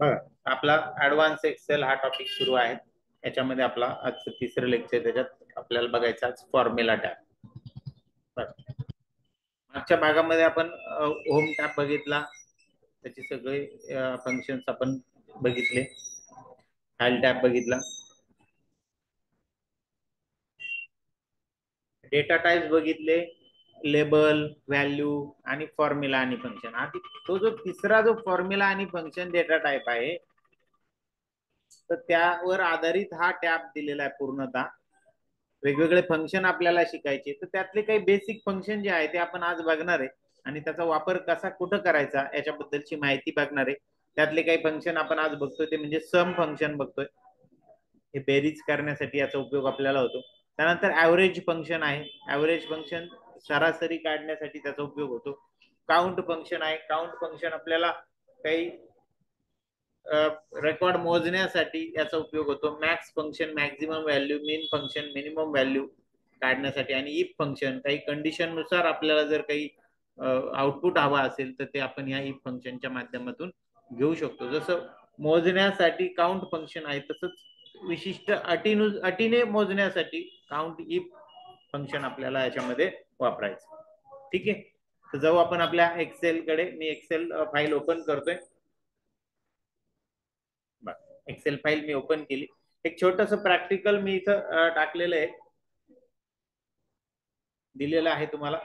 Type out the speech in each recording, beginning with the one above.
बघा, आपला advance Excel हा टॉपिक सुरू आहे. याच्यामध्ये आपला आजचं तिसरं लेक्चर. त्याच्यात आपल्याला बघायचा आज फॉर्म्युला टॅब. मागच्या भागामध्ये आपण होम टॅब बघितला, त्याचे सगळे फंक्शन्स आपण बघितले. फाइल टॅब बघितला, डेटा टाइप्स बघितले, लेबल, व्हॅल्यू आणि फॉर्म्युला आणि फंक्शन. आधी तो जो तिसरा जो फॉर्म्युला आणि फंक्शन डेटा टाइप आहे, तर त्यावर आधारित हा टॅब दिलेला आहे पूर्णतः. वेगवेगळे फंक्शन आपल्याला शिकायचे, तर त्यातले काही बेसिक फंक्शन जे आहे ते आपण आज बघणार आहे आणि त्याचा वापर कसा कुठं करायचा याच्याबद्दलची माहिती बघणार आहे. त्यातले काही फंक्शन आपण आज बघतोय ते म्हणजे सम फंक्शन बघतोय. हे बेरीज करण्यासाठी याचा उपयोग आपल्याला होतो. त्यानंतर ऍव्हरेज फंक्शन आहे. ऍव्हरेज फंक्शन सरासरी काढण्यासाठी त्याचा उपयोग होतो. काउंट फंक्शन आहे. काउंट फंक्शन आपल्याला काही रेकॉर्ड मोजण्यासाठी याचा उपयोग होतो. मॅक्स फंक्शन मॅक्झिमम व्हॅल्यू, मिन फंक्शन मिनिमम व्हॅल्यू काढण्यासाठी, आणि इफ फंक्शन काही कंडिशन नुसार आपल्याला जर काही आउटपुट हवा असेल तर ते आपण या इफ फंक्शनच्या माध्यमातून घेऊ शकतो. जसं मोजण्यासाठी काउंट फंक्शन आहे, तसंच विशिष्ट अटीने मोजण्यासाठी काउंट इफ फंक्शन आपल्याला याच्यामध्ये वापरायचं. ठीक आहे, तर जाऊ आपण आपल्या एक्सेल कडे. मी एक्सेल फाईल ओपन करतोय. एक्सेल फाईल मी ओपन केली. एक छोटस प्रॅक्टिकल मी इथं टाकलेलं आहे, दिलेलं आहे तुम्हाला.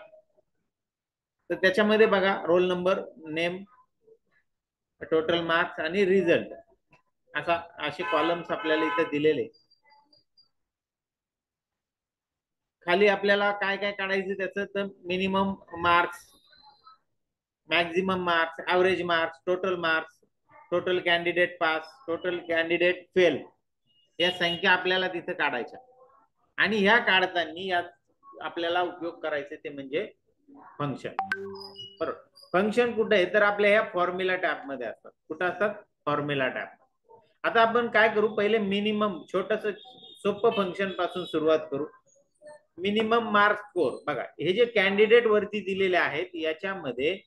तर त्याच्यामध्ये बघा, roll number, name, total marks आणि रिझल्ट असे कॉलम्स आपल्याला इथं दिलेले. खाली आपल्याला काय काय काढायचं त्याचं, तर minimum marks, maximum marks, average marks, total marks, total candidate pass, total candidate fail, या संख्या आपल्याला तिथे काढायच्या. आणि ह्या काढताना यात आपल्याला उपयोग करायचे ते म्हणजे फंक्शन. बरोबर, फंक्शन कुठे आहे तर आपल्या ह्या फॉर्म्युला टॅब मध्ये असतात. कुठं असतात? Formula tab. आता आपण काय करू, पहिले मिनिमम छोटस सोपं फंक्शन पासून सुरुवात करू. Minimum mark score. बघा, हे जे कॅन्डिडेट वरती दिलेले आहेत याच्यामध्ये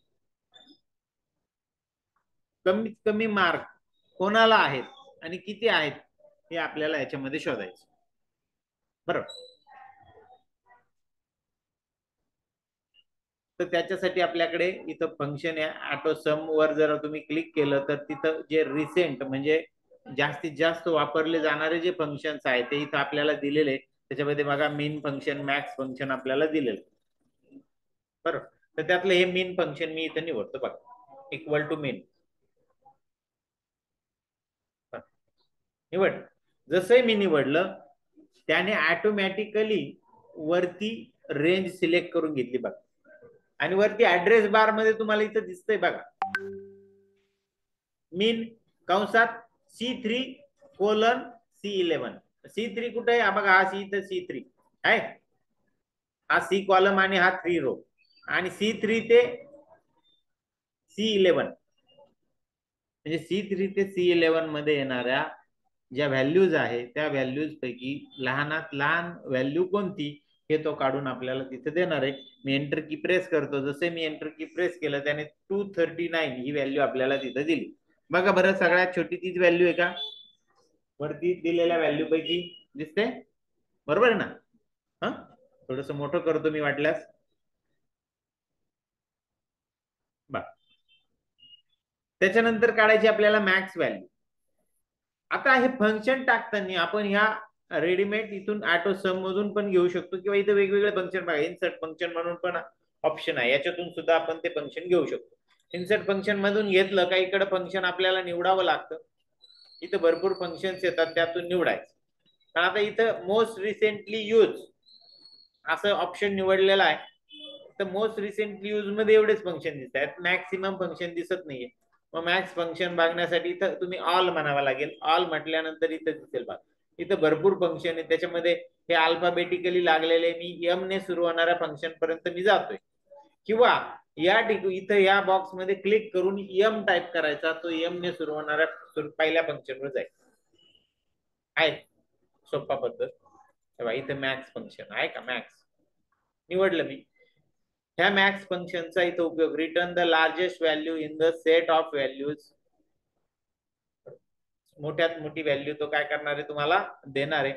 कमीत कमी मार्क कोणाला आहेत आणि किती आहेत हे आपल्याला याच्यामध्ये शोधायचं. बरोबर, तर त्याच्यासाठी आपल्याकडे इथं फंक्शन आहे ऑटो सम. वर जर तुम्ही क्लिक केलं तर तिथं जे रिसेंट म्हणजे जास्तीत जास्त वापरले जाणारे जे फंक्शन्स आहेत ते इथं आपल्याला दिलेले. त्याच्यामध्ये बघा, मेन फंक्शन, मॅक्स फंक्शन आपल्याला दिलेलं. बरोबर, तर त्यातलं हे मेन फंक्शन मी इथं निवडतो. बघा, इक्वल टू मेन निवड. जसंही मी निवडलं त्याने ऑटोमॅटिकली वरती रेंज सिलेक्ट करून घेतली. बघा, आणि वरती ऍड्रेस बार मध्ये तुम्हाला इथं दिसतंय बघा, मीन कंसात C3:C11. C3 कुठे आहे? बघा, हा C3 आहे, हा C कॉलम आणि हा 3 रो. आणि C3 ते C11 म्हणजे C3 ते C11 मध्ये येणाऱ्या ज्या व्हॅल्यूज आहे त्या व्हॅल्यूज पैकी लहानात लहान व्हॅल्यू कोणती हे तो काढून आपल्याला तिथे देणार आहे. मी एंटर की प्रेस करतो. जसे मी एंटर की प्रेस केलं त्याने 239 ही व्हॅल्यू आपल्याला तिथे दिली. बघा बरं, सगळ्यात छोटी तीच व्हॅल्यू आहे का? वरती दिलेल्या व्हॅल्यू पैकी दिसते, बरोबर आहे ना? हा, थोडस मोठं करतो मी वाटल्यास. त्याच्यानंतर काढायची आपल्याला मॅक्स व्हॅल्यू. आता हे फंक्शन टाकताना आपण ह्या रेडीमेड इथून ऑटो सम मधून पण घेऊ शकतो, किंवा इथे वेगवेगळे फंक्शन बघा, इन्सर्ट फंक्शन म्हणून पण ऑप्शन आहे, याच्यातून सुद्धा आपण ते फंक्शन घेऊ शकतो. इन्सर्ट फंक्शन मधून घेतलं का इकडे फंक्शन आपल्याला निवडावं लागतं. इथं भरपूर फंक्शन्स येतात, त्यातून निवडायचं. पण आता इथं मोस्ट रिसेंटली यूज असं ऑप्शन निवडलेलं आहे, तर मोस्ट रिसेंटली यूज मध्ये एवढेच फंक्शन दिसत आहेत, मॅक्सिमम फंक्शन दिसत नाहीये. मग मॅक्स फंक्शन बघण्यासाठी इथं तुम्ही ऑल म्हणावं लागेल. ऑल म्हटल्यानंतर इथं दिसेल बघा, इथं भरपूर फंक्शन आहे. त्याच्यामध्ये हे अल्फाबेटिकली लागलेले, मी एम ने सुरू होणाऱ्या फंक्शन पर्यंत मी जातोय. किंवा या इथं या बॉक्स मध्ये क्लिक करून एम टाईप करायचा, तो एम ने सुरू होणाऱ्या पहिल्या फंक्शनवर जाईल. आहे सोपा पद्धत. तेव्हा इथं मॅक्स फंक्शन आहे का, मॅक्स निवडलं मी. ह्या मॅक्स फंक्शनचा इथं उपयोग, return the largest value in the set of values मोठ्यात मोठी व्हॅल्यू तो काय करणार आहे तुम्हाला देणार आहे.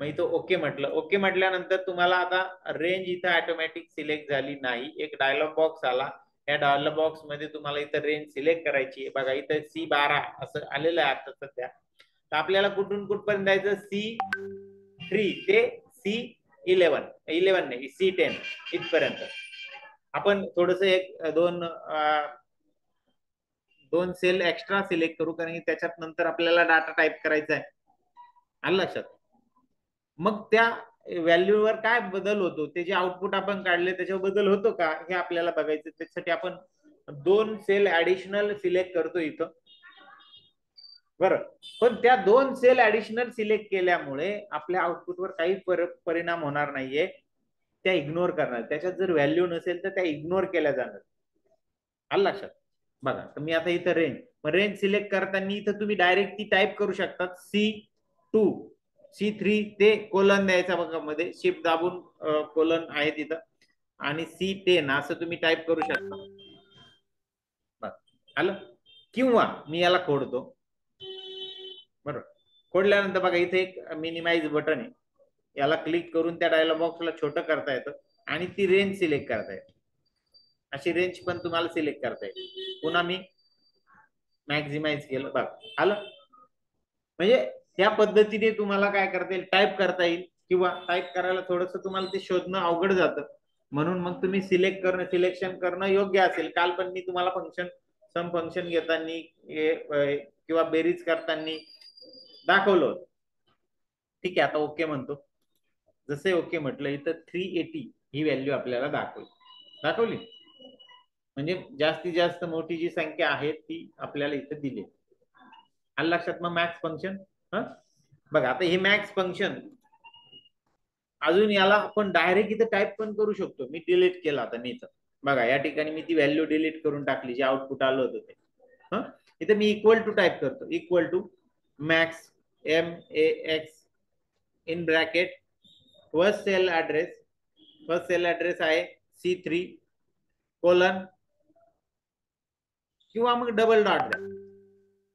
मग इथं ओके म्हटलं. ओके म्हटल्यानंतर तुम्हाला आता रेंज इथं ऑटोमॅटिक सिलेक्ट झाली नाही. एक डायलॉग बॉक्स आला. या डायलॉग बॉक्स मध्ये तुम्हाला इथं रेंज सिलेक्ट करायची आहे. बघा इथं C12 असं आलेलं आहे आता सध्या. तर आपल्याला कुठून कुठपर्यंत जायचं, C3 ते C11 नाही C10 इथपर्यंत. आपण थोडस एक दोन सेल एक्स्ट्रा सिलेक्ट करू, कारण की त्याच्यात नंतर आपल्याला डाटा टाईप करायचा आहे. आलं लक्षात. मग त्या व्हॅल्यूवर काय बदल होतो, ते जे आउटपुट आपण काढले त्याच्यावर बदल होतो का हे आपल्याला बघायचं. त्यासाठी आपण 2 सेल ऍडिशनल सिलेक्ट करतो इथं. बरं, पण त्या 2 सेल ऍडिशनल सिलेक्ट केल्यामुळे आपल्या आउटपुटवर काही परिणाम होणार नाहीये. त्या इग्नोर करणार. त्याच्यात जर व्हॅल्यू नसेल तर त्या इग्नोर केल्या जाणार. आलं लक्षात. बघा, तर मी आता इथं रेंज सिलेक्ट करताना इथं तुम्ही डायरेक्ट ती टाईप करू शकता. C2 C3 ते कोलन द्यायचा बघा, मध्ये शिफ्ट दाबून कोलन आहे तिथं, आणि C10 असं तुम्ही टाईप करू शकता. आलं. किंवा मी याला खोडतो. बरोबर, खोडल्यानंतर बघा इथे एक मिनिमाइज बटन आहे. याला क्लिक करून त्या डायलॉग बॉक्सला छोटं करता येतं आणि ती रेंज सिलेक्ट करता येते. अशी रेंज पण तुम्हाला सिलेक्ट करता येते. पुन्हा मी मॅक्झिमाइज केलं बघा, आलं. म्हणजे त्या पद्धतीने तुम्हाला काय करता येईल, टाईप करता येईल. किंवा टाईप करायला थोडस तुम्हाला ते शोधणं अवघड जातं, म्हणून मग तुम्ही सिलेक्शन करणं योग्य असेल. काल पण मी तुम्हाला सम फंक्शन घेताना किंवा बेरीज करताना दाखवलं. ठीक आहे, आता ओके म्हणतो. जसे ओके म्हटलं इथं 380 ही व्हॅल्यू आपल्याला दाखवली. म्हणजे जास्तीत जास्त मोठी जी संख्या आहे ती आपल्याला इथं दिली. आलं लक्षात. मग मॅक्स फंक्शन बघा, आता हे मॅक्स फंक्शन अजून याला आपण डायरेक्ट इथं टाईप पण करू शकतो. मी डिलीट केला आता मी इथं. बघा या ठिकाणी मी ती व्हॅल्यू डिलीट करून टाकली, जे आउटपुट आलं होतं ते. इथं मी इक्वल टू टाईप करतो. Equal to max MAX in bracket first cell address आहे C3 कोलन, किंवा मग डबल डॉट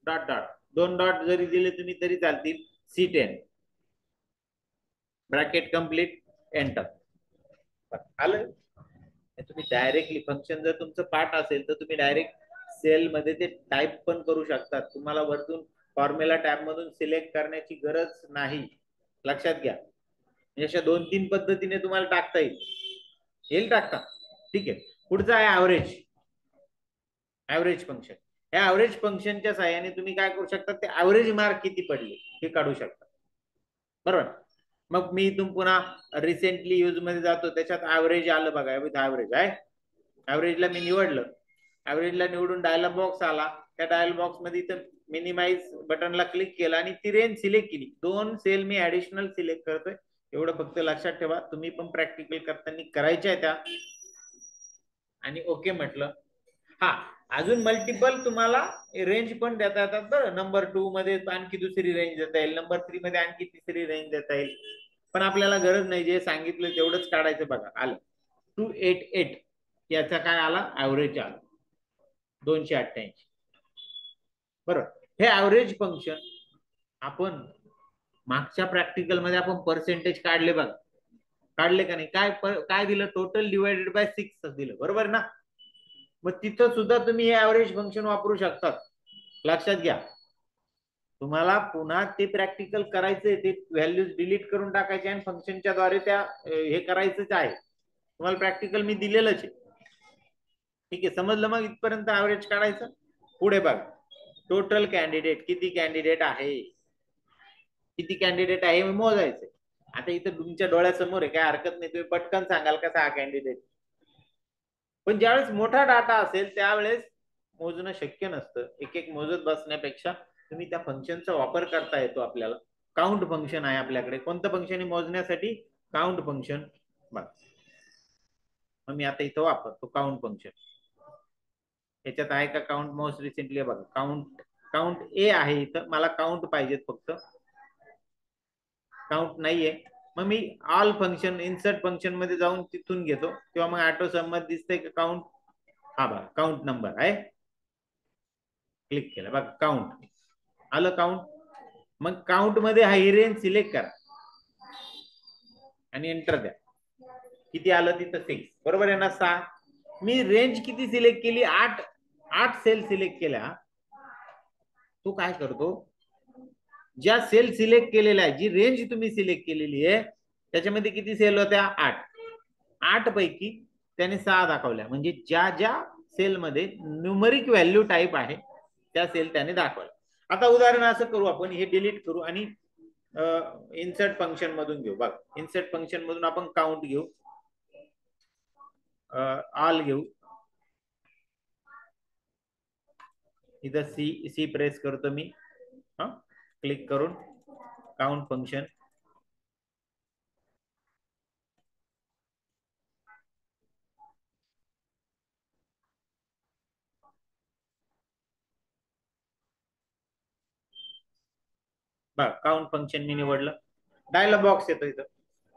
डॉट 2 डॉट जरी दिले तुम्ही तरी चालतील. C10 bracket complete, enter. आलं. तुम्ही डायरेक्टली फंक्शन जर तुमचं पाठ असेल तर तुम्ही डायरेक्ट सेल मध्ये ते टाईप पण करू शकतात. तुम्हाला वरतून फॉर्म्युला टॅब मधून सिलेक्ट करण्याची गरज नाही. लक्षात घ्या. अशा 2-3 पद्धतीने तुम्हाला टाकता येईल टाकता. ठीक आहे. पुढचा आहे ऍव्हरेज फंक्शन. या ऍव्हरेज फंक्शनच्या सहाय्याने तुम्ही काय करू शकता, ते ऍव्हरेज मार्क किती पडले हे काढू शकता. बरोबर. मग मी इथून पुन्हा रिसेंटली यूज मध्ये जातो. त्याच्यात ऍव्हरेज आलं बघा, ऍव्हरेज आहे. ऍव्हरेजला मी निवडलं. ऍव्हरेजला निवडून डायलॉग बॉक्स आला. त्या डायलॉग बॉक्स मध्ये इथं मिनिमाइज बटनला क्लिक केलं आणि ती रेंज सिलेक्ट केली. 2 सेल मी ऍडिशनल सिलेक्ट करतोय. एवढं फक्त लक्षात ठेवा. तुम्ही पण प्रॅक्टिकल करताना करायच्या आहे त्या. आणि ओके म्हटलं. हा, अजून मल्टिपल तुम्हाला रेंज पण देता येतात बरं. नंबर 2 मध्ये आणखी दुसरी रेंज देता येईल. नंबर 3 मध्ये आणखी तिसरी रेंज देता येईल. पण आपल्याला गरज नाही. जे सांगितलं तेवढंच काढायचं. बघा आलं 288. याचा काय आला, ऍव्हरेज आला 288. बरोबर. हे ऍव्हरेज फंक्शन आपण मागच्या प्रॅक्टिकल मध्ये आपण पर्सेंटेज काढले बघा. काढले का नाही. काय दिलं, टोटल डिवायडेड बाय 6 दिलं. बरोबर ना. मग तिथं सुद्धा तुम्ही हे ऍव्हरेज फंक्शन वापरू शकतात. लक्षात घ्या. तुम्हाला पुन्हा ते प्रॅक्टिकल करायचंय. ते व्हॅल्यूज डिलीट करून टाकायचे आणि फंक्शनच्या द्वारे त्या हे करायचंच आहे. तुम्हाला प्रॅक्टिकल मी दिलेलंच आहे. ठीक आहे, समजलं. मग इथपर्यंत ऍव्हरेज काढायचं. पुढे बघा, टोटल कॅन्डिडेट किती कॅन्डिडेट आहे, हे मोजायचे. आता इथं तुमच्या डोळ्यासमोर आहे, काय हरकत नाही. तुम्ही पटकन सांगाल का 6 कॅन्डिडेट. पण ज्यावेळेस मोठा डाटा असेल त्यावेळेस मोजणं शक्य नसतं. एक एक मोजत बसण्यापेक्षा तुम्ही त्या फंक्शनचा वापर करता येतो आपल्याला. काउंट फंक्शन आहे आपल्याकडे. कोणतं फंक्शन मोजण्यासाठी, काउंट फंक्शन. बघ, मग मी आता इथं वापरतो काउंट फंक्शन. याच्यात आहे का काउंट मोस्ट रिसेंटली. बघा काउंट ए आहे इथं. मला काउंट पाहिजेत फक्त, काउंट नाहीये. मग मी ऑल फंक्शन, इन्सर्ट फंक्शन मध्ये जाऊन तिथून घेतो. किंवा मग ऑटो सम मध्ये दिसतंय का काउंट. हा बघा, काउंट नंबर आहे. क्लिक केलं बघा, काउंट आलं काउंट. मग काउंट मध्ये हा रेंज सिलेक्ट करा आणि एंटर द्या. किती आलं तिथं 6. बरोबर आहे ना 6. मी रेंज किती सिलेक्ट केली 8 सेल सिलेक्ट केल्या. तो काय करतो ज्या सेल सिलेक्ट केलेल्या आहे जी रेंज तुम्ही सिलेक्ट केलेली आहे त्याच्यामध्ये किती सेल होत्या 8 पैकी त्याने 6 दाखवल्या. म्हणजे ज्या ज्या सेलमध्ये न्यूमरिक व्हॅल्यू टाईप आहे त्या सेल त्याने दाखवल्या. आता उदाहरण असं करू आपण हे डिलीट करू आणि इन्सर्ट फंक्शन मधून घेऊ. बघ इन्सर्ट फंक्शन मधून आपण काउंट घेऊ, ऑल घेऊ. इथं सी प्रेस करतो मी, क्लिक करून काउंट फंक्शन. बघ काउंट फंक्शन मी निवडलं. डायलॉग बॉक्स येतो. इथं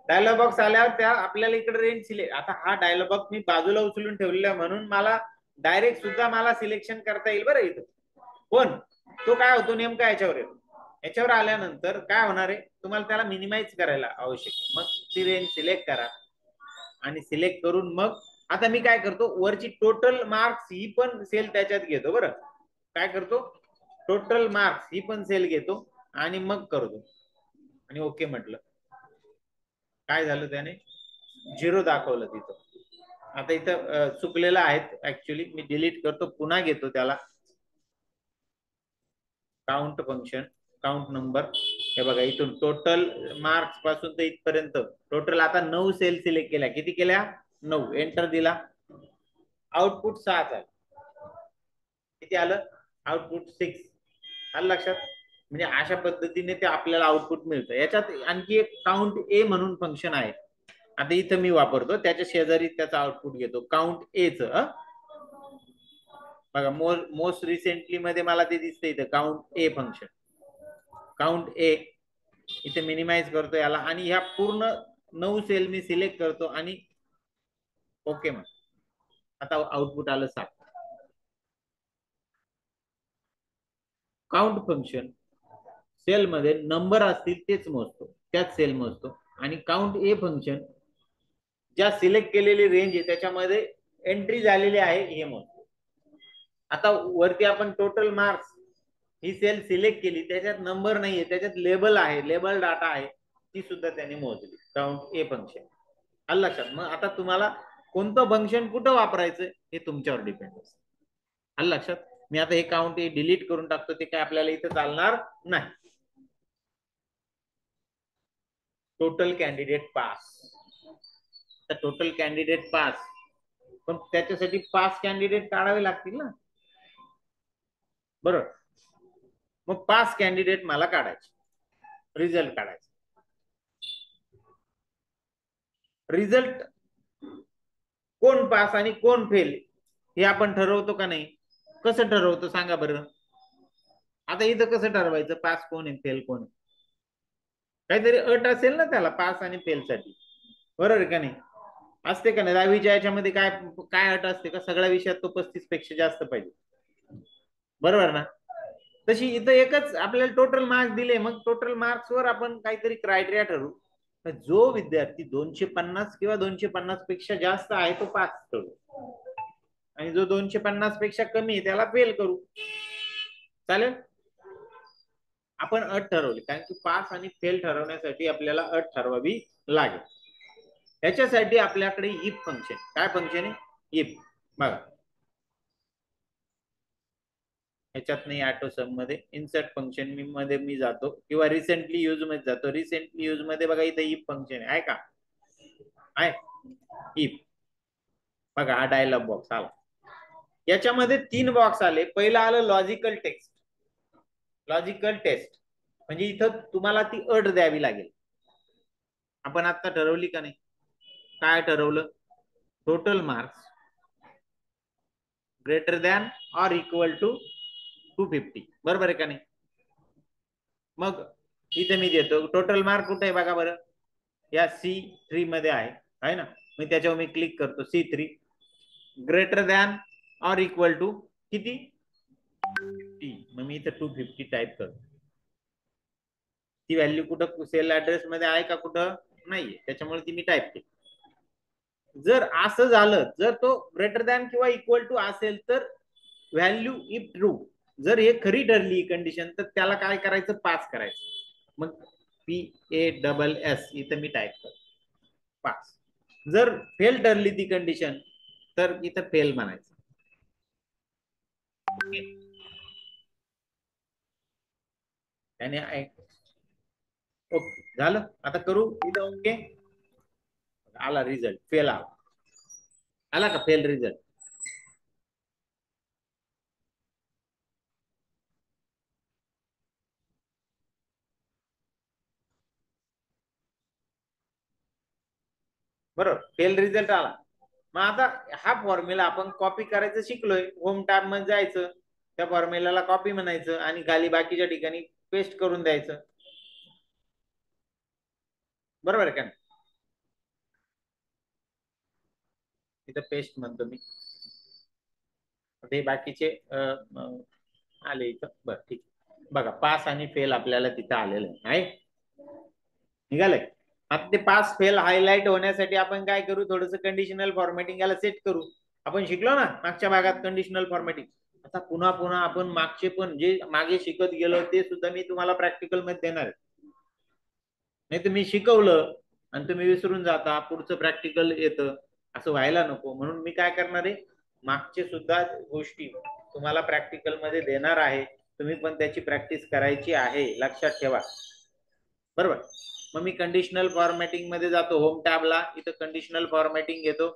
डायलॉग बॉक्स आल्यावर त्या आपल्याला इकडे रेंज सिलेक्ट. आता हा डायलॉग बॉक्स मी बाजूला उचलून ठेवलेला म्हणून मला डायरेक्ट सुद्धा मला सिलेक्शन करता येईल बरं इथं. पण तो काय होतो नेमका याच्यावर येतो. याच्यावर आल्यानंतर काय होणार आहे तुम्हाला त्याला मिनिमाइज करायला आवश्यक. मग ती रेंज सिलेक्ट करा आणि सिलेक्ट करून मग आता मी काय करतो वरची टोटल मार्क्स ही पण सेल त्याच्यात घेतो. बरं काय करतो टोटल मार्क्स ही पण सेल घेतो आणि मग करतो आणि ओके म्हटलं. काय झालं त्याने 0 दाखवलं तिथं. आता इथं चुकलेलं आहे ऍक्च्युली. मी डिलीट करतो पुन्हा घेतो त्याला. Count function count number. हे बघा इथून टोटल मार्क्स पासून तर इथपर्यंत टोटल आता 9 सेल सिलेक्ट केल्या. किती केल्या 9. एंटर दिला. आउटपुट 6 आहे. किती आलं आउटपुट 6. आलं लक्षात. म्हणजे अशा पद्धतीने ते आपल्याला आउटपुट मिळतं. याच्यात आणखी एक काउंट ए म्हणून फंक्शन आहे. आता इथं मी वापरतो त्याच्या शेजारी त्याचा आउटपुट घेतो काउंट ए च. बघा मोस्ट रिसेंटली मध्ये मला ते दिसतं इथं काउंट ए फंक्शन. काउंट ए इथे मिनिमाइज करतो याला आणि ह्या पूर्ण 9 सेल मी सिलेक्ट करतो आणि ओके मग आता आउटपुट आलं 7. काउंट फंक्शन सेल मध्ये नंबर असतील तेच मोजतो त्याच सेल मोजतो आणि काउंट ए फंक्शन ज्या सिलेक्ट केलेली रेंज आहे त्याच्यामध्ये एंट्री झालेली आहे हे मोजतो. आता वरती आपण टोटल मार्क्स ही सेल सिलेक्ट केली त्याच्यात नंबर नाहीये त्याच्यात लेबल आहे लेबल डाटा आहे ती सुद्धा त्यांनी मोजली काउंट ए फंक्शन. आलं लक्षात. मग आता तुम्हाला कोणतं फंक्शन कुठं वापरायचं हे तुमच्यावर डिपेंड असतं. आलं लक्षात. मी आता हे काउंट ए डिलीट करून टाकतो ते काय आपल्याला इथे चालणार नाही. Total candidate pass. तर टोटल कॅन्डिडेट पास पण त्याच्यासाठी 5 कॅन्डिडेट काढावे लागतील ना. बरोबर. मग 5 कॅन्डिडेट मला काढायचे. रिझल्ट काढायचा. रिझल्ट कोण पास आणि कोण फेल हे आपण ठरवतो का नाही. कसं ठरवतो सांगा बरं. आता इथं कसं ठरवायचं पास कोण आहे फेल कोण आहे. काहीतरी अट असेल ना त्याला पास आणि फेल साठी. बरोबर आहे का नाही. असते का नाही 10वीच्या याच्यामध्ये काय काय अट असते का सगळ्या विषयात तो 35 पेक्षा जास्त पाहिजे. बरोबर ना. तशी इथं एकच आपल्याला टोटल मार्क्स दिले मग टोटल मार्क्स वर आपण काहीतरी क्रायटेरिया ठरवू. जो विद्यार्थी 250 किंवा 250 पेक्षा जास्त आहे तो पास करू आणि जो 250 पेक्षा कमी आहे त्याला फेल करू. चालेल. आपण अट ठरवली कारण की पास आणि फेल ठरवण्यासाठी आपल्याला अट ठरवावी लागेल. त्याच्यासाठी आपल्याकडे इफ फंक्शन. काय फंक्शन आहे इफ. बघा ह्याच्यात नाही ऑटो सम मध्ये इन्सर्ट फंक्शन मध्ये मी जातो किंवा रिसेंटली यूज मध्ये जातो. रिसेंटली यूज मध्ये बघा इथे इफ फंक्शन आहे का आहे इफ. बघा हा डायलॉग बॉक्स आला. याच्यामध्ये 3 बॉक्स आले. पहिला आलं लॉजिकल टेक्स्ट. लॉजिकल टेस्ट म्हणजे इथं तुम्हाला ती अट द्यावी लागेल. आपण आता ठरवली का नाही. काय ठरवलं total marks greater than or equal to 250. बरोबर आहे का नाही. मग इथे मी देतो टोटल मार्क कुठे आहे बघा बरं. या C3 मध्ये आहे ना. मी त्याच्यावर मी क्लिक करतो C3 greater than or equal to किती 50. मग मी इथं 250 टाईप करतो. ती व्हॅल्यू कुठं सेल ऍड्रेस मध्ये आहे का, कुठं नाहीये, त्याच्यामुळे ती मी टाईप केली. जर असं झालं, जर तो ग्रेटर दॅन किंवा इक्वल टू असेल तर व्हॅल्यू इफ ट्रू, जर हे खरी ठरली कंडिशन तर त्याला काय करायचं, पास करायचं. मग PASS इथं मी टाईप करतो, पास. जर फेल ठरली ती कंडिशन तर इथं फेल म्हणायचं. त्याने ओके झालं. आता करू इथं ओके. आला रिझल्ट, फेल आला. आला का फेल रिझल्ट? बरोबर, फेल रिझल्ट आला. मग आता हा फॉर्म्युला आपण कॉपी करायचं शिकलोय. होम टॅब मध्ये जायचं, त्या फॉर्म्युलाला कॉपी म्हणायचं आणि खाली बाकीच्या ठिकाणी पेस्ट करून द्यायचं. बरोबर आहे का? तिथं पेस्ट म्हणतो मी. ते बाकीचे आले इथं. बरं ठीक. बघा पास आणि फेल आपल्याला तिथं आलेलं आहे, निघालंय. आता ते पास फेल हायलाइट होण्यासाठी आपण काय करू, थोडस कंडिशनल फॉर्मॅटिंग याला सेट करू. आपण शिकलो ना मागच्या भागात कंडिशनल फॉर्मॅटिंग. आता पुन्हा पुन्हा आपण मागचे पण जे मागे शिकत गेलो ते सुद्धा मी तुम्हाला प्रॅक्टिकल मध्ये देणार आहे. नाही तर मी शिकवलं आणि तुम्ही विसरून जाता, पुढचं प्रॅक्टिकल येतं, असं व्हायला नको. म्हणून मी काय करणार आहे, मागचे सुद्धा गोष्टी तुम्हाला प्रॅक्टिकल मध्ये देणार आहे. तुम्ही पण त्याची प्रॅक्टिस करायची आहे, लक्षात ठेवा. बरोबर. मग मी कंडिशनल फॉर्मॅटिंग मध्ये जातो, होम टॅबला, इथं कंडिशनल फॉर्मॅटिंग घेतो,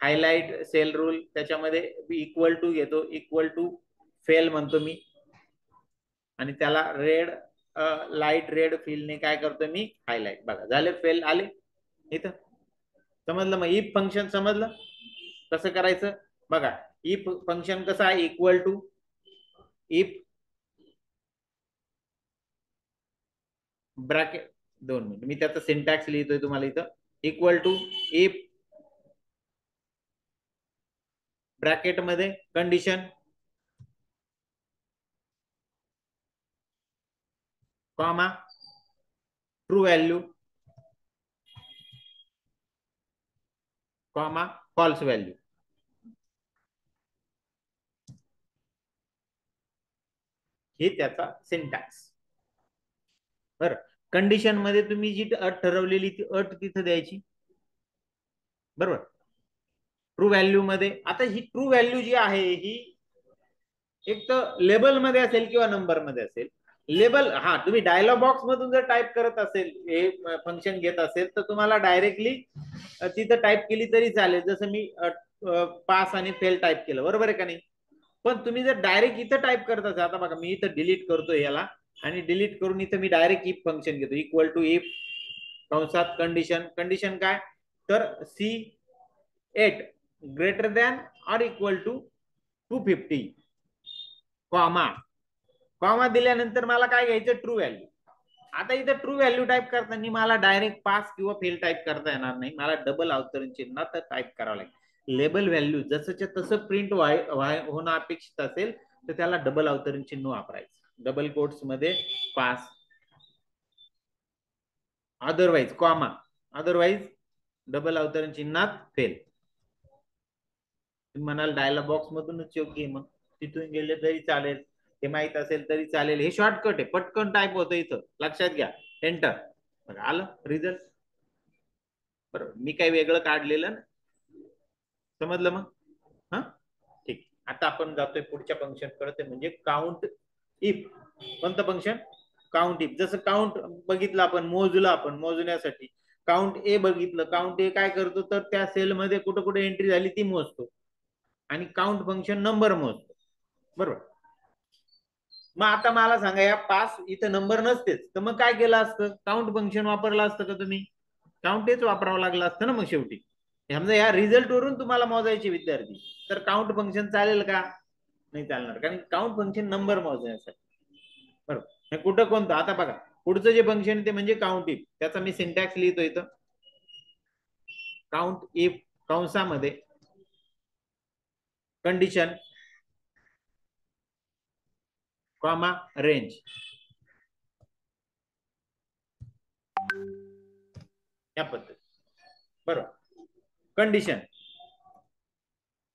हायलाइट सेल रूल, त्याच्यामध्ये इक्वल टू घेतो, इक्वल टू फेल म्हणतो मी, आणि त्याला रेड लाईट रेड फिलने काय करतो मी, हायलाइट. बघा झाले, फेल आले इथं. समजलं? मग इफ फंक्शन समजलं कसं करायचं? बघा इफ फंक्शन कसं आहे, equal to if bracket, 2 minute मी त्याचा सिंटॅक्स लिहितोय तुम्हाला इथं. इक्वल टू इफ ब्रॅकेट मध्ये condition, comma true value, comma false value. हे त्याचा सिंटॅक्स. बरं, कंडिशन मध्ये तुम्ही जी अट ठरवलेली ती अट तिथं द्यायची. बरोबर. ट्रू व्हॅल्यू मध्ये, आता ही ट्रू व्हॅल्यू जी आहे ही एक तर लेबल मध्ये असेल किंवा नंबर मध्ये असेल. लेबल, हा तुम्ही डायलॉग बॉक्स मधून जर टाईप करत असेल, हे फंक्शन घेत असेल तर तुम्हाला डायरेक्टली तिथं टाईप केली तरी चालेल. जसं मी पास आणि फेल टाईप केलं, बरोबर आहे का नाही? पण तुम्ही जर डायरेक्ट इथं टाईप करत असाल, आता बघा मी इथं डिलीट करतो याला, आणि डिलीट करून इथं मी डायरेक्ट इफ फंक्शन घेतो, इक्वल टू इफ कंसात कंडिशन. कंडिशन काय तर C8 greater than or equal to 250, comma, comma दिल्यानंतर मला काय घ्यायचं, ट्रू व्हॅल्यू. आता इथं ट्रू व्हॅल्यू टाईप करताना मला डायरेक्ट पास किंवा फेल टाईप करता येणार नाही, मला डबल अवतरण चिन्ह तर टाईप करावं लागेल. लेबल व्हॅल्यू जसंच्या तसं प्रिंट होणं अपेक्षित असेल तर त्याला डबल अवतरण चिन्ह वापरायचं, डबल कोट्स मध्ये pass, otherwise comma, otherwise double अवतरण चिन्हात फेल. तुम्ही म्हणाल डायलॉग बॉक्स मधूनच योग्य आहे, मग तिथून गेले तरी चालेल, हे माहित असेल तरी चालेल. हे शॉर्टकट आहे, पटकन टाईप होतं इथं, लक्षात घ्या. एंटर, आलं रिझल्ट. बरोबर, मी काही वेगळं काढलेलं ना. समजलं मग? हा ठीक. आता आपण जातोय पुढच्या फंक्शन कडे, म्हणजे काउंट इफ. कोणतं फंक्शन? Count if. जसं काउंट बघितलं आपण, मोजलं आपण, मोजण्यासाठी काउंट ए बघितलं. काउंट ए काय करतो तर त्या सेलमध्ये कुठं कुठे एंट्री झाली ती मोजतो, आणि काउंट फंक्शन नंबर मोजतो. बरोबर. मग आता मला सांगा, या पास इथं नंबर नसतेच तर मग काय केलं असतं, काउंट फंक्शन वापरलं असतं का तुम्ही? काउंटेच वापरावं लागलं असतं ना मग शेवटी. समजा या रिझल्ट वरून तुम्हाला मोजायचे विद्यार्थी, तर काउंट फंक्शन चालेल का? नाही चालणार, कारण काउंट फंक्शन नंबर मोजण्यासाठी. बरोबर. कुठं कोणतं, आता बघा पुढचं जे फंक्शन ते म्हणजे काउंट इफ. त्याचा मी सिंटॅक्स लिहितो इथं. काउंट इफ कंसामध्ये कंडिशन, कॉमा रेंज. या पद्धती बरोबर. कंडिशन.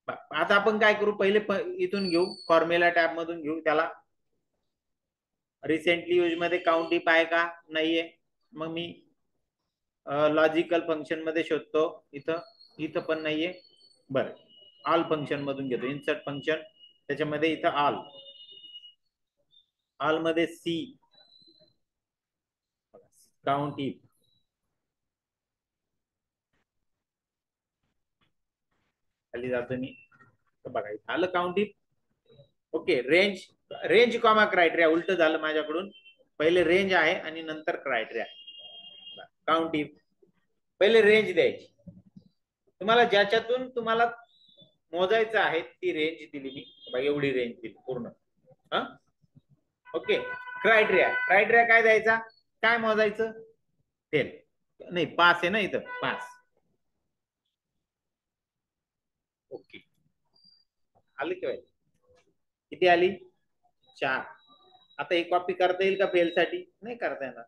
आता आपण काय करू, पहिले इथून घेऊ, फॉर्म्युला टॅब मधून घेऊ त्याला. रिसेंटली यूज मध्ये काउंट इफ आहे का, नाहीये. मग मी लॉजिकल फंक्शन मध्ये शोधतो, इथं पण नाहीये. बरं, ऑल फंक्शन मधून घेतो, इन्सर्ट फंक्शन, त्याच्यामध्ये इथं ऑल मध्ये सी काउंट इफ. खाली जातो मी, बघा आलं count if. Okay, range comma criteria, उलट झालं माझ्याकडून. पहिले रेंज आहे आणि नंतर क्रायटेरिया. काउंट इफ, पहिले रेंज द्यायची तुम्हाला, ज्याच्यातून तुम्हाला मोजायचं आहे ती रेंज दिली मी बघा, एवढी रेंज दिली पूर्ण. ओके, क्रायटेरिया काय द्यायचा, काय मोजायचं, फेल नाही, पास आहे ना इथं, पास. ओके, आली किती आली, 4. आता ही कॉपी करता येईल का फेल साठी, नाही करता येणार.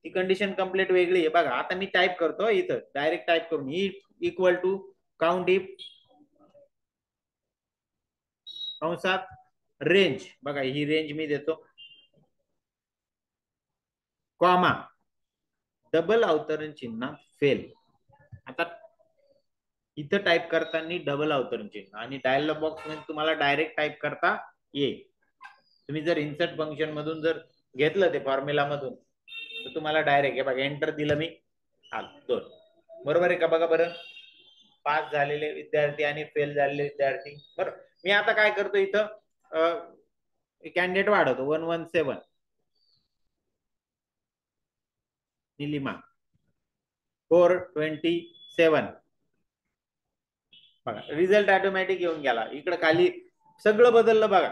ती कंडिशन कंप्लीट वेगळी आहे बघा. आता मी टाईप करतो इथं, डायरेक्ट टाईप करून इक्वल टू काउंट इफ कंसात रेंज, बघा ही रेंज मी देतो, कॉमा डबल अवतरण चिन्ह फेल. आता इथं टाईप करताना डबल अवतरण चिन्ह, आणि डायलॉग बॉक्स मध्ये तुम्हाला डायरेक्ट टाईप करता येईल. तुम्ही जर इन्सर्ट फंक्शन मधून जर घेतलं ते फॉर्म्युला मधून, तर तुम्हाला डायरेक्ट हे बघा, एंटर दिलं मी, 2. बरोबर आहे का, बघा बरं, पास झालेले विद्यार्थी आणि फेल झालेले विद्यार्थी. बरं, मी आता काय करतो, इथं कॅन्डिडेट वाढवतो, 117 निलिमा, 427. बघा रिझल्ट ऑटोमॅटिक येऊन गेला. इकडे खाली सगळं बदललं बघा,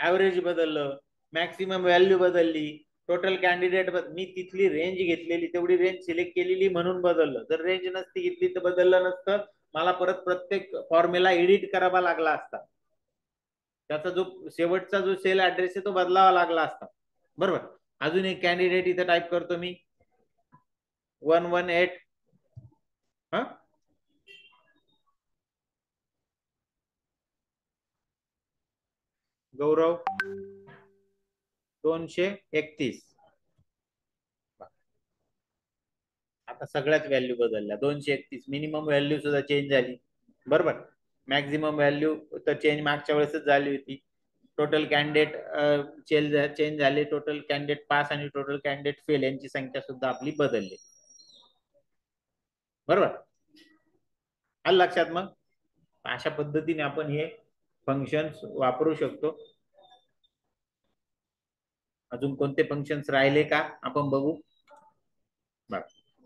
ऍव्हरेज बदललं, मॅक्सिमम व्हॅल्यू बदलली, टोटल कॅन्डिडेट मी तिथली रेंज घेतलेली, तेवढी रेंज सिलेक्ट केलेली म्हणून बदललं. जर रेंज नसती घेतली तर बदललं नसतं, मला परत प्रत्येक फॉर्म्युला एडिट करावा लागला असता, त्याचा जो शेवटचा जो सेल ऍड्रेस आहे तो बदलावा लागला असता. बरोबर. अजून एक कॅन्डिडेट इथं टाईप करतो मी, 118. हा, गौरव 231. आता सगळ्याच व्हॅल्यू बदलल्या, 231 मिनिमम व्हॅल्यू सुद्धा चेंज झाली. बरोबर, मॅक्झिमम व्हॅल्यू तर चेंज मागच्या वेळेसच झाली होती. टोटल कॅन्डिडेट चेंज झाले, टोटल कॅन्डिडेट पास आणि टोटल कॅन्डिडेट फेल यांची संख्या सुद्धा आपली बदलली. बरोबर, आलं लक्षात. मग अशा पद्धतीने आपण हे फंक्शन्स वापरू शकतो. अजून कोणते फंक्शन्स राहिले का आपण बघू.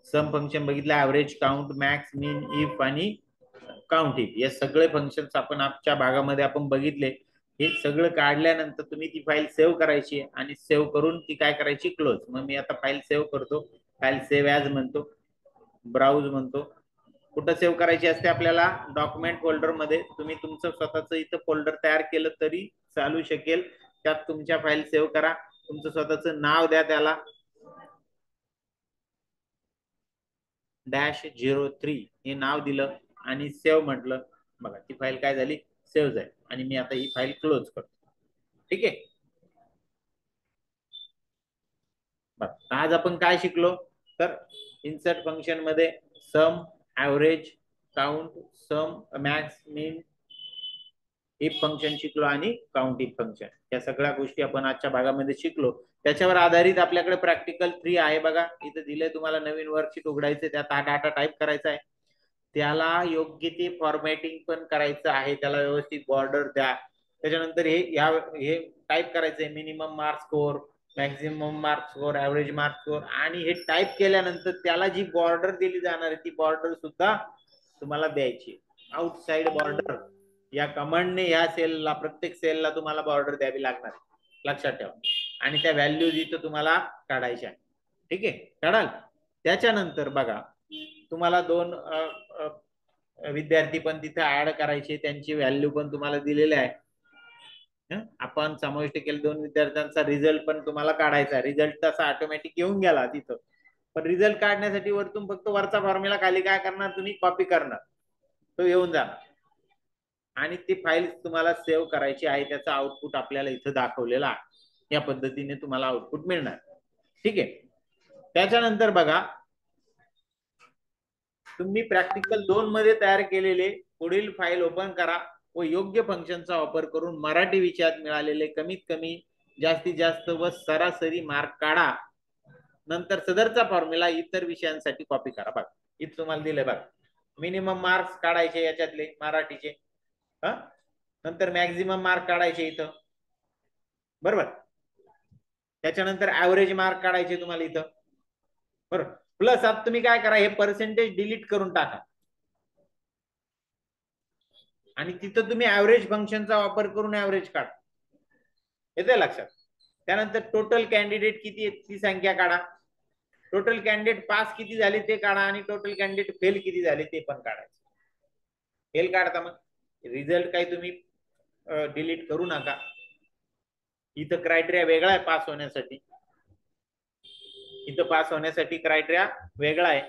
सम फंक्शन बघितलं, average, count, max, mean, if आणि काउंट इफ, हे सगळे फंक्शन्स आपण आजच्या भागामध्ये आपण बघितले. हे सगळं काढल्यानंतर तुम्ही ती फाईल सेव्ह करायची, आणि सेव्ह करून ती काय करायची, क्लोज. मग मी आता फाईल सेव्ह करतो, फाईल सेव्ह ॲज म्हणतो, ब्राउज म्हणतो. कुठं सेव्ह करायची असते आपल्याला, डॉक्युमेंट फोल्डर मध्ये. तुम्ही तुमचं स्वतःचं इथं फोल्डर तयार केलं तरी चालू शकेल, त्यात तुमच्या फाईल सेव्ह करा, तुमचं स्वतःचं नाव द्या त्याला, -03 हे नाव दिलं आणि सेव्ह म्हटलं. बघा ती फाईल काय झाली, सेव्ह झाली. आणि मी आता ही फाईल क्लोज करतो. ठीक आहे. आज आपण काय शिकलो, तर इन्सर्ट फंक्शन मध्ये sum, average, count, sum, max, mean, if function शिकलो, आणि काउंट इफ फंक्शन. या सगळ्या गोष्टी आपण आजच्या भागामध्ये शिकलो. त्याच्यावर आधारित आपल्याकडे प्रॅक्टिकल 3 आहे बघा, इथे दिले तुम्हाला. नवीन वर्कशीट उघडायचे, त्यात हा डाटा टाईप करायचा आहे, त्याला योग्य ते फॉर्मॅटिंग पण करायचं आहे, त्याला व्यवस्थित बॉर्डर द्या. त्याच्यानंतर हे टाईप करायचंय, minimum mark score, maximum mark score, average mark score. आणि हे टाईप केल्यानंतर त्याला जी बॉर्डर दिली जाणार आहे ती बॉर्डर सुद्धा तुम्हाला द्यायची. आउटसाइड बॉर्डर या कमांडने या सेलला, प्रत्येक सेलला तुम्हाला बॉर्डर द्यावी लागणार, लक्षात ठेवा. आणि त्या व्हॅल्यूज इथं तुम्हाला काढायच्या. ठीक आहे, काढाल. त्याच्यानंतर बघा, तुम्हाला 2 विद्यार्थी पण तिथे ऍड करायचे, त्यांची व्हॅल्यू पण तुम्हाला दिलेले आहे. आपण समाविष्ट केले 2 विद्यार्थ्यांचा रिझल्ट पण तुम्हाला काढायचा. रिझल्ट तसा ऑटोमॅटिक येऊन गेला तिथं, पण रिझल्ट काढण्यासाठी वरतून फक्त वरचा फॉर्म्युला खाली काय करणार तुम्ही कॉपी करणार, तो येऊन जाणार आणि ती फाईल तुम्हाला सेव्ह करायची आहे. त्याचा आउटपुट आपल्याला इथं दाखवलेला आहे. या पद्धतीने तुम्हाला आउटपुट मिळणार. ठीक आहे. त्याच्यानंतर बघा, तुम्ही प्रॅक्टिकल 2 मध्ये तयार केलेले पुढील फाईल ओपन करा व योग्य फंक्शनचा वापर करून मराठी विषयात मिळालेले कमीत कमी जास्तीत जास्त व सरासरी मार्क काढा. नंतर सदरचा फॉर्म्युला इतर विषयांसाठी कॉपी करा. बघा इथं तुम्हाला दिले बघा, मिनिमम मार्क्स काढायचे याच्यातले मराठीचे, नंतर मॅक्झिमम मार्क काढायचे इथं, बरोबर. त्याच्यानंतर ऍव्हरेज मार्क काढायचे तुम्हाला इथं, बरोबर. प्लस आता तुम्ही काय करा, हे पर्सेंटेज डिलीट करून टाका आणि तिथं तुम्ही ऍव्हरेज फंक्शनचा वापर करून ऍव्हरेज काढा. येते लक्षात. त्यानंतर टोटल कॅन्डिडेट किती आहेत ती संख्या काढा. टोटल कॅन्डिडेट पास किती झाले ते काढा आणि टोटल कॅन्डिडेट फेल किती झाले ते पण काढायचे. फेल काढता मग रिझल्ट काही तुम्ही डिलीट करू नका. इथं क्रायटेरिया वेगळा आहे पास होण्यासाठी. इथं पास होण्यासाठी क्रायटेरिया वेगळा आहे,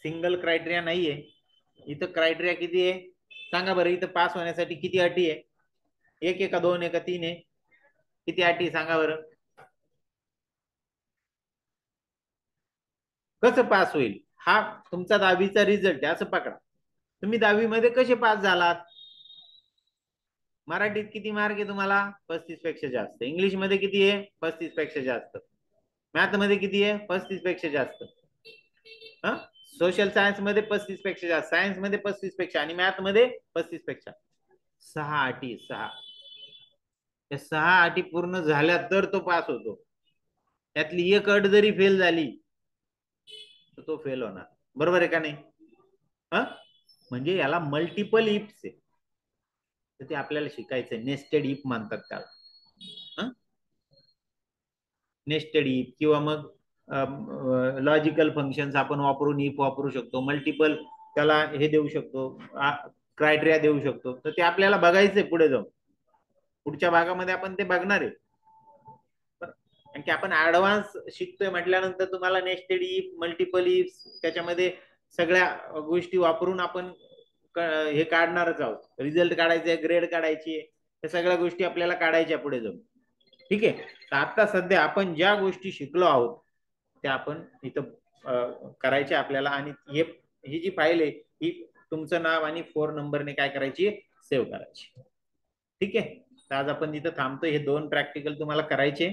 सिंगल क्रायटेरिया नाहीये. इथं क्रायटेरिया किती आहे सांगा बरं. इथं पास होण्यासाठी किती अटी आहे? 1 आहे का 2 आहे का 3 आहे? किती अटी सांगा बरं. कसं पास होईल? हा तुमचा 10वीचा रिझल्ट आहे असं पकडा. तुम्ही 10वी मध्ये कसे पास झालात? मराठीत किती मार्क आहे तुम्हाला? 35 पेक्षा जास्त. इंग्लिश मध्ये किती आहे? 35 पेक्षा जास्त. मॅथ मध्ये किती आहे? 35 पेक्षा जास्त. सोशल सायन्स मध्ये 35 पेक्षा जास्त, सायन्स मध्ये 35 पेक्षा आणि मॅथ मध्ये 35 पेक्षा. 6 अटी, 6. त्या 6 अटी पूर्ण झाल्या तर तो पास होतो. त्यातली एक अट जरी फेल झाली तर तो फेल होणार. बरोबर आहे का नाही? म्हणजे याला मल्टिपल इफ्स आहे, तर ते आपल्याला शिकायचं. नेस्टेड इफ म्हणतात त्याला. नेस्टेड इफ किंवा मग लॉजिकल फंक्शन्स आपण वापरून इफ वापरू शकतो. मल्टिपल त्याला हे देऊ शकतो, क्रायटेरिया देऊ शकतो. तर ते आपल्याला बघायचंय पुढे जाऊन. पुढच्या भागामध्ये आपण ते बघणार आहे. कारण की आपण ऍडव्हान्स शिकतोय म्हटल्यानंतर तुम्हाला नेस्टेड इफ, मल्टिपल इफ, त्याच्यामध्ये सगळ्या गोष्टी वापरून आपण हे काढणारच आहोत. रिझल्ट काढायचे, ग्रेड काढायची, या सगळ्या गोष्टी आपल्याला काढायच्या पुढे जाऊन. ठीक आहे. तर आता सध्या आपण ज्या गोष्टी शिकलो आहोत त्या आपण इथं करायच्या आपल्याला. आणि ही जी फाईल आहे ही तुमचं नाव आणि 4 नंबरने काय करायची? सेव्ह करायची. ठीक आहे. तर आज आपण इथं थांबतो. हे 2 प्रॅक्टिकल तुम्हाला करायचे.